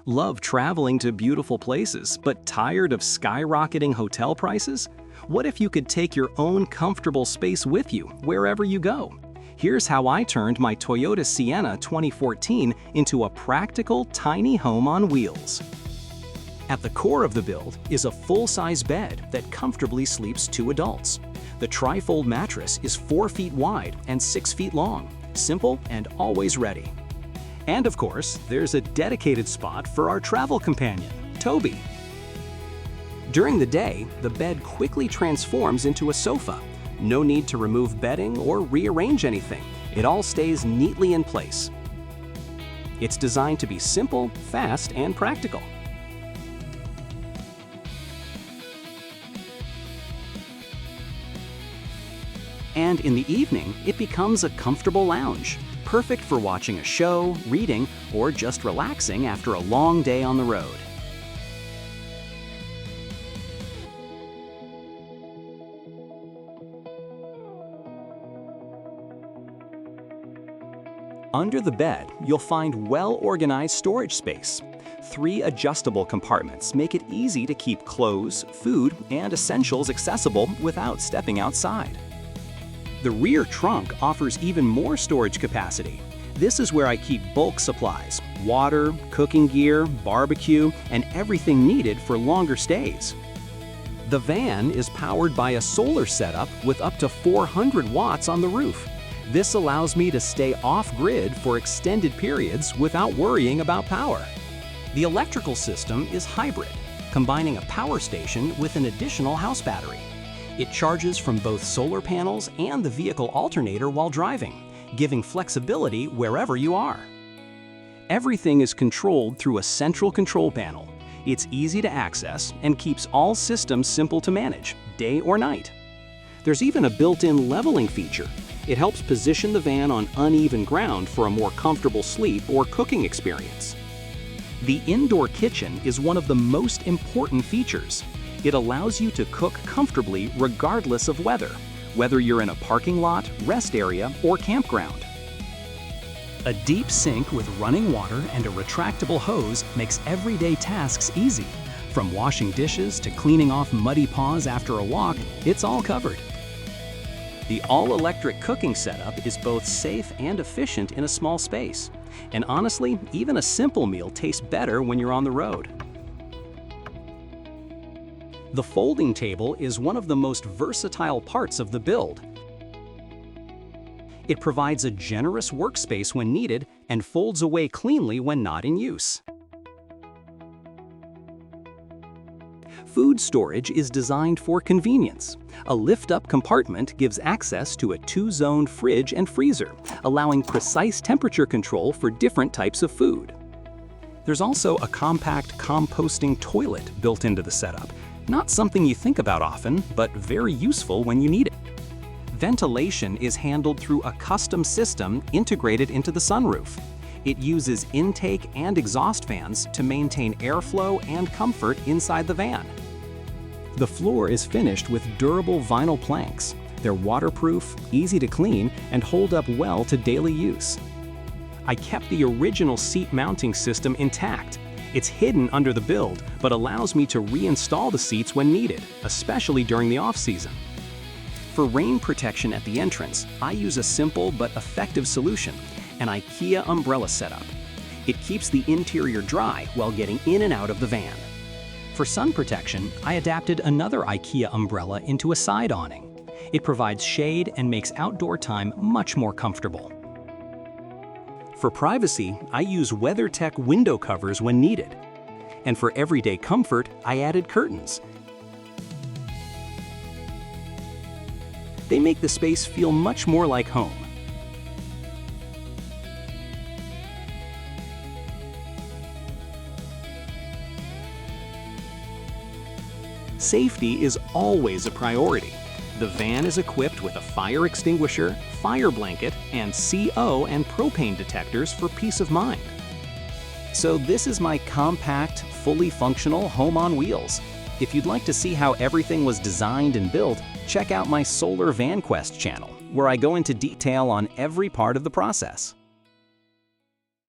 Love traveling to beautiful places, but tired of skyrocketing hotel prices? What if you could take your own comfortable space with you wherever you go? Here's how I turned my Toyota Sienna 2014 into a practical, tiny home on wheels. At the core of the build is a full-size bed that comfortably sleeps 2 adults. The tri-fold mattress is 4 feet wide and 6 feet long, simple and always ready. And of course, there's a dedicated spot for our travel companion, Toby. During the day, the bed quickly transforms into a sofa. No need to remove bedding or rearrange anything. It all stays neatly in place. It's designed to be simple, fast, and practical. And in the evening, it becomes a comfortable lounge, perfect for watching a show, reading, or just relaxing after a long day on the road. Under the bed, you'll find well-organized storage space. 3 adjustable compartments make it easy to keep clothes, food, and essentials accessible without stepping outside. The rear trunk offers even more storage capacity. This is where I keep bulk supplies, water, cooking gear, barbecue, and everything needed for longer stays. The van is powered by a solar setup with up to 400 watts on the roof. This allows me to stay off-grid for extended periods without worrying about power. The electrical system is hybrid, combining a power station with an additional house battery. It charges from both solar panels and the vehicle alternator while driving, giving flexibility wherever you are. Everything is controlled through a central control panel. It's easy to access and keeps all systems simple to manage, day or night. There's even a built-in leveling feature. It helps position the van on uneven ground for a more comfortable sleep or cooking experience. The indoor kitchen is one of the most important features. It allows you to cook comfortably regardless of weather, whether you're in a parking lot, rest area, or campground. A deep sink with running water and a retractable hose makes everyday tasks easy. From washing dishes to cleaning off muddy paws after a walk, it's all covered. The all-electric cooking setup is both safe and efficient in a small space. And honestly, even a simple meal tastes better when you're on the road. The folding table is one of the most versatile parts of the build. It provides a generous workspace when needed and folds away cleanly when not in use. Food storage is designed for convenience. A lift-up compartment gives access to a 2-zone fridge and freezer, allowing precise temperature control for different types of food. There's also a compact composting toilet built into the setup. Not something you think about often, but very useful when you need it. Ventilation is handled through a custom system integrated into the sunroof. It uses intake and exhaust fans to maintain airflow and comfort inside the van. The floor is finished with durable vinyl planks. They're waterproof, easy to clean, and hold up well to daily use. I kept the original seat mounting system intact. It's hidden under the build, but allows me to reinstall the seats when needed, especially during the off-season. For rain protection at the entrance, I use a simple but effective solution, an IKEA umbrella setup. It keeps the interior dry while getting in and out of the van. For sun protection, I adapted another IKEA umbrella into a side awning. It provides shade and makes outdoor time much more comfortable. For privacy, I use WeatherTech window covers when needed. And for everyday comfort, I added curtains. They make the space feel much more like home. Safety is always a priority. The van is equipped with a fire extinguisher, fire blanket, and CO and propane detectors for peace of mind. So this is my compact, fully functional home on wheels. If you'd like to see how everything was designed and built, check out my Solar Van Quest channel, where I go into detail on every part of the process.